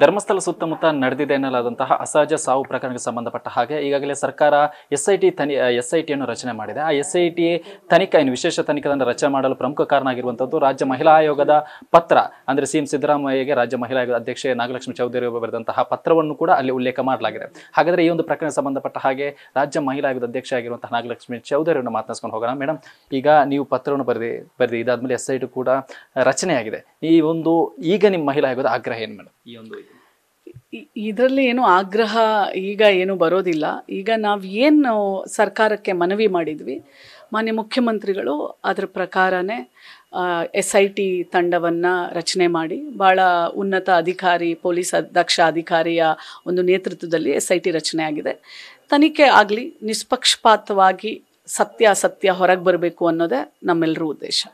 ಧರ್ಮಸ್ಥಳ ಸುತ್ತಮುತ್ತ ನಡೆದಿದೆ ಎನ್ನಲಾದಂತಹ ಅಸಹಜ ಸಾವು ಪ್ರಕರಣಕ್ಕೆ ಸಂಬಂಧಪಟ್ಟ ಹಾಗೆ ಈಗಾಗಲೇ ಸರ್ಕಾರ ಎಸ್ಐಟಿಯನ್ನು ರಚನೆ ಮಾಡಿದೆ. ಆ ಎಸ್ಐಟಿ ತನಿಖೆ ವಿಶೇಷ ತನಿಖೆಯನ್ನು ರಚನೆ ಮಾಡಲು ಪ್ರಮುಖ ಕಾರಣ ಆಗಿರುವಂಥದ್ದು ರಾಜ್ಯ ಮಹಿಳಾ ಆಯೋಗದ ಪತ್ರ. ಅಂದರೆ ಸಿಎಂ ಸಿದ್ದರಾಮಯ್ಯಗೆ ರಾಜ್ಯ ಮಹಿಳಾ ಆಯೋಗದ ಅಧ್ಯಕ್ಷೆ ನಾಗಲಕ್ಷ್ಮಿ ಚೌಧರಿ ಬರೆದಂತಹ ಪತ್ರವನ್ನು ಕೂಡ ಅಲ್ಲಿ ಉಲ್ಲೇಖ ಮಾಡಲಾಗಿದೆ. ಹಾಗಾದರೆ ಈ ಒಂದು ಪ್ರಕರಣಕ್ಕೆ ಸಂಬಂಧಪಟ್ಟ ಹಾಗೆ ರಾಜ್ಯ ಮಹಿಳಾ ಆಯೋಗದ ಅಧ್ಯಕ್ಷೆ ಆಗಿರುವಂತಹ ನಾಗಲಕ್ಷ್ಮಿ ಚೌಧರಿಯನ್ನು ಮಾತನಾಡಿಸ್ಕೊಂಡು ಹೋಗೋಣ. ಮೇಡಮ್, ಈಗ ನೀವು ಪತ್ರವನ್ನು ಬರೆದಿ ಇದಾದ್ಮೇಲೆ ಎಸ್ಐಟಿ ಕೂಡ ರಚನೆಯಾಗಿದೆ. ಈ ಒಂದು ಈಗ ನಿಮ್ಮ ಮಹಿಳಾ ಆಯೋಗದ ಆಗ್ರಹ ಏನು ಮೇಡಮ್? ಈ ಒಂದು ಇದರಲ್ಲಿ ಏನು ಆಗ್ರಹ ಈಗ ಏನು ಬರೋದಿಲ್ಲ. ಈಗ ನಾವು ಏನು ಸರ್ಕಾರಕ್ಕೆ ಮನವಿ ಮಾಡಿದ್ವಿ, ಮಾನ್ಯ ಮುಖ್ಯಮಂತ್ರಿಗಳು ಅದರ ಪ್ರಕಾರನೇ SIT ತಂಡವನ್ನು ರಚನೆ ಮಾಡಿ ಭಾಳ ಉನ್ನತ ಅಧಿಕಾರಿ, ಪೊಲೀಸ್ ದಕ್ಷ ಅಧಿಕಾರಿಯ ಒಂದು ನೇತೃತ್ವದಲ್ಲಿ SIT ರಚನೆ ಆಗಿದೆ. ತನಿಖೆ ಆಗಲಿ, ನಿಷ್ಪಕ್ಷಪಾತವಾಗಿ ಸತ್ಯ ಹೊರಗೆ ಬರಬೇಕು ಅನ್ನೋದೇ ನಮ್ಮೆಲ್ಲರ ಉದ್ದೇಶ.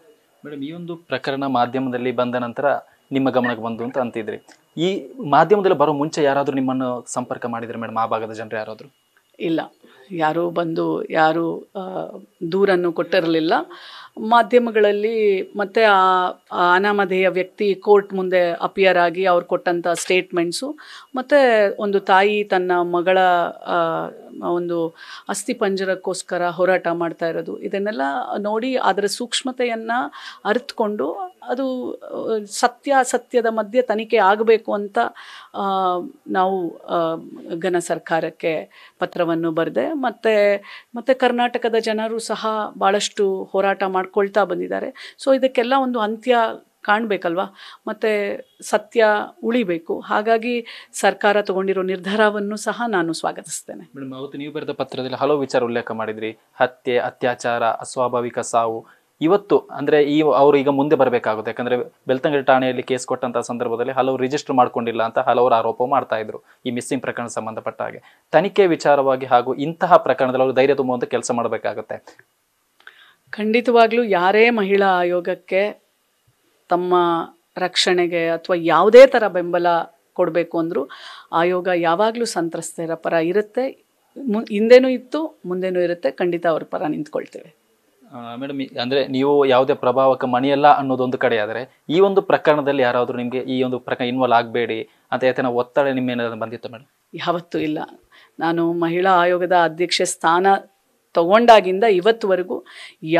ಮೇಡಮ್, ಈ ಒಂದು ಪ್ರಕರಣ ಮಾಧ್ಯಮದಲ್ಲಿ ಬಂದ ನಂತರ ನಿಮ್ಮ ಗಮನಕ್ಕೆ ಬಂದು ಅಂತ ಅಂತಿದ್ರಿ. ಈ ಮಾಧ್ಯಮದಲ್ಲಿ ಬರೋ ಮುಂಚೆ ಯಾರಾದರೂ ನಿಮ್ಮನ್ನು ಸಂಪರ್ಕ ಮಾಡಿದ್ರೆ ಮೇಡಮ್, ಆ ಭಾಗದ ಜನರು ಯಾರಾದರೂ? ಇಲ್ಲ, ಯಾರೂ ಬಂದು ಯಾರೂ ದೂರನ್ನು ಕೊಟ್ಟಿರಲಿಲ್ಲ. ಮಾಧ್ಯಮಗಳಲ್ಲಿ ಮತ್ತು ಆ ಅನಾಮಧೇಯ ವ್ಯಕ್ತಿ ಕೋರ್ಟ್ ಮುಂದೆ ಅಪಿಯರ್ ಆಗಿ ಅವ್ರು ಕೊಟ್ಟಂಥ ಸ್ಟೇಟ್ಮೆಂಟ್ಸು ಮತ್ತು ಒಂದು ತಾಯಿ ತನ್ನ ಮಗಳ ಒಂದು ಅಸ್ಥಿಪಂಜರಕ್ಕೋಸ್ಕರ ಹೋರಾಟ ಮಾಡ್ತಾ ಇರೋದು, ಇದನ್ನೆಲ್ಲ ನೋಡಿ ಅದರ ಸೂಕ್ಷ್ಮತೆಯನ್ನು ಅರಿತುಕೊಂಡು ಅದು ಸತ್ಯದ ಮಧ್ಯೆ ತನಿಖೆ ಆಗಬೇಕು ಅಂತ ನಾವು ಘನ ಸರ್ಕಾರಕ್ಕೆ ಪತ್ರವನ್ನು ಬರೆದೆ. ಮತ್ತು ಕರ್ನಾಟಕದ ಜನರು ಸಹ ಭಾಳಷ್ಟು ಹೋರಾಟ ಮಾಡ್ಕೊಳ್ತಾ ಬಂದಿದ್ದಾರೆ. ಸೊ ಇದಕ್ಕೆಲ್ಲ ಒಂದು ಅಂತ್ಯ ಕಾಣಬೇಕಲ್ವಾ, ಮತ್ತು ಸತ್ಯ ಉಳಿಬೇಕು. ಹಾಗಾಗಿ ಸರ್ಕಾರ ತಗೊಂಡಿರೋ ನಿರ್ಧಾರವನ್ನು ಸಹ ನಾನು ಸ್ವಾಗತಿಸ್ತೇನೆ. ಮೇಡಮ್, ಅವತ್ತು ನೀವು ಬರೆದ ಪತ್ರದಲ್ಲಿ ಹಲವು ವಿಚಾರ ಉಲ್ಲೇಖ ಮಾಡಿದ್ರಿ. ಹತ್ಯೆ, ಅತ್ಯಾಚಾರ, ಅಸ್ವಾಭಾವಿಕ ಸಾವು. ಇವತ್ತು ಅಂದರೆ ಅವರು ಈಗ ಮುಂದೆ ಬರಬೇಕಾಗುತ್ತೆ. ಯಾಕಂದರೆ ಬೆಳ್ತಂಗಡಿ ಠಾಣೆಯಲ್ಲಿ ಕೇಸ್ ಕೊಟ್ಟಂಥ ಸಂದರ್ಭದಲ್ಲಿ ಹಲವು ರಿಜಿಸ್ಟರ್ ಮಾಡ್ಕೊಂಡಿಲ್ಲ ಅಂತ ಹಲವರು ಆರೋಪ ಮಾಡ್ತಾ ಇದ್ರು ಈ ಮಿಸ್ಸಿಂಗ್ ಪ್ರಕರಣ ಸಂಬಂಧಪಟ್ಟ ಹಾಗೆ. ತನಿಖೆ ವಿಚಾರವಾಗಿ ಹಾಗೂ ಇಂತಹ ಪ್ರಕರಣದಲ್ಲಿ ಅವರು ಧೈರ್ಯ ತುಂಬುವಂಥ ಕೆಲಸ ಮಾಡಬೇಕಾಗುತ್ತೆ. ಖಂಡಿತವಾಗ್ಲೂ ಯಾರೇ ಮಹಿಳಾ ಆಯೋಗಕ್ಕೆ ತಮ್ಮ ರಕ್ಷಣೆಗೆ ಅಥವಾ ಯಾವುದೇ ಥರ ಬೆಂಬಲ ಕೊಡಬೇಕು ಅಂದರೂ ಆಯೋಗ ಯಾವಾಗಲೂ ಸಂತ್ರಸ್ತರ ಪರ ಇರುತ್ತೆ. ಹಿಂದೆನೂ ಇತ್ತು, ಮುಂದೆನೂ ಇರುತ್ತೆ. ಖಂಡಿತ ಅವ್ರ ಪರ ನಿಂತ್ಕೊಳ್ತೇವೆ. ಮೇಡಮ್, ಅಂದರೆ ನೀವು ಯಾವುದೇ ಪ್ರಭಾವಕ್ಕೆ ಮಣಿಯಲ್ಲ ಅನ್ನೋದೊಂದು ಕಡೆ ಆದರೆ, ಈ ಒಂದು ಪ್ರಕರಣದಲ್ಲಿ ಯಾರಾದರೂ ನಿಮಗೆ ಈ ಒಂದು ಪ್ರಕರಣ ಇನ್ವಾಲ್ವ್ ಆಗಬೇಡಿ ಅಂತ ಯಾತನ ಒತ್ತಡ ನಿಮ್ಮೇನಾದ್ರು ಬಂದಿತ್ತು ಮೇಡಮ್? ಯಾವತ್ತೂ ಇಲ್ಲ. ನಾನು ಮಹಿಳಾ ಆಯೋಗದ ಅಧ್ಯಕ್ಷೆ ಸ್ಥಾನ ತಗೊಂಡಾಗಿಂದ ಇವತ್ತುವರೆಗೂ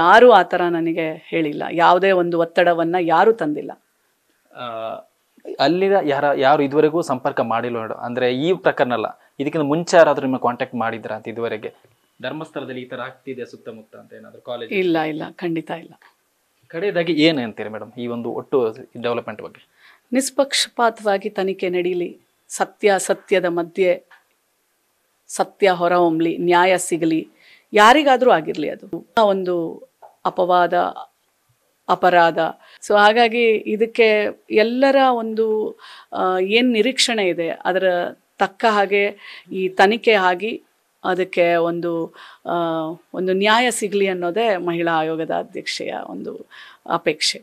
ಯಾರೂ ಆ ಥರ ನನಗೆ ಹೇಳಿಲ್ಲ. ಯಾವುದೇ ಒಂದು ಒತ್ತಡವನ್ನು ಯಾರೂ ತಂದಿಲ್ಲ. ಅಲ್ಲಿನ ಯಾರು ಇದುವರೆಗೂ ಸಂಪರ್ಕ ಮಾಡಿಲ್ಲ ಮೇಡಮ್? ಅಂದರೆ ಈ ಪ್ರಕರಣ ಅಲ್ಲ, ಇದಕ್ಕಿಂತ ಮುಂಚೆ ಯಾರಾದರೂ ನಿಮ್ಮ ಕಾಂಟ್ಯಾಕ್ಟ್ ಮಾಡಿದ್ರ ಅಂತ ಇದುವರೆಗೆ? ಧರ್ಮಸ್ಥಳದಲ್ಲಿ ಈ ಥರ ಆಗ್ತಿದೆ ಸುತ್ತಮುತ್ತ ಅಂತ ಏನಾದರೂ ಕಾಲೇಜ್? ಇಲ್ಲ, ಖಂಡಿತ ಇಲ್ಲ. ಕಡೆಯದಾಗಿ ಏನು ಅಂತೀರಿ ಮೇಡಮ್ ಈ ಒಂದು ಒಟ್ಟು ಡೆವಲಪ್ಮೆಂಟ್ ಬಗ್ಗೆ? ನಿಷ್ಪಕ್ಷಪಾತವಾಗಿ ತನಿಖೆ ನಡೀಲಿ, ಸತ್ಯದ ಮಧ್ಯೆ ಸತ್ಯ ಹೊರಹೊಮ್ಮಲಿ, ನ್ಯಾಯ ಸಿಗಲಿ, ಯಾರಿಗಾದರೂ ಆಗಿರಲಿ. ಅದು ಒಂದು ಅಪವಾದ, ಅಪರಾಧ. ಸೊ ಹಾಗಾಗಿ ಇದಕ್ಕೆ ಎಲ್ಲರ ಒಂದು ಏನು ನಿರೀಕ್ಷಣೆ ಇದೆ ಅದರ ತಕ್ಕ ಹಾಗೆ ಈ ತನಿಖೆ ಆಗಿ ಅದಕ್ಕೆ ಒಂದು ನ್ಯಾಯ ಸಿಗಲಿ ಅನ್ನೋದೇ ಮಹಿಳಾ ಆಯೋಗದ ಅಧ್ಯಕ್ಷೆಯ ಒಂದು ಅಪೇಕ್ಷೆ.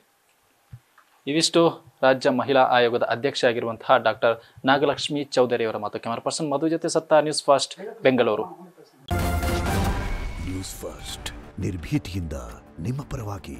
ಇವಿಷ್ಟು ರಾಜ್ಯ ಮಹಿಳಾ ಆಯೋಗದ ಅಧ್ಯಕ್ಷೆ ಆಗಿರುವಂತಹ ಡಾಕ್ಟರ್ ನಾಗಲಕ್ಷ್ಮಿ ಚೌಧರಿ ಅವರ ಮಾತು. ಕ್ಯಾಮರಾ ಪರ್ಸನ್ ಮಧು ಜೊತೆ ಸತ್ತ, news first Bengaluru. News first ನಿರ್ಭೀತಿಯಿಂದ ನಿಮ್ಮ ಪರವಾಗಿ.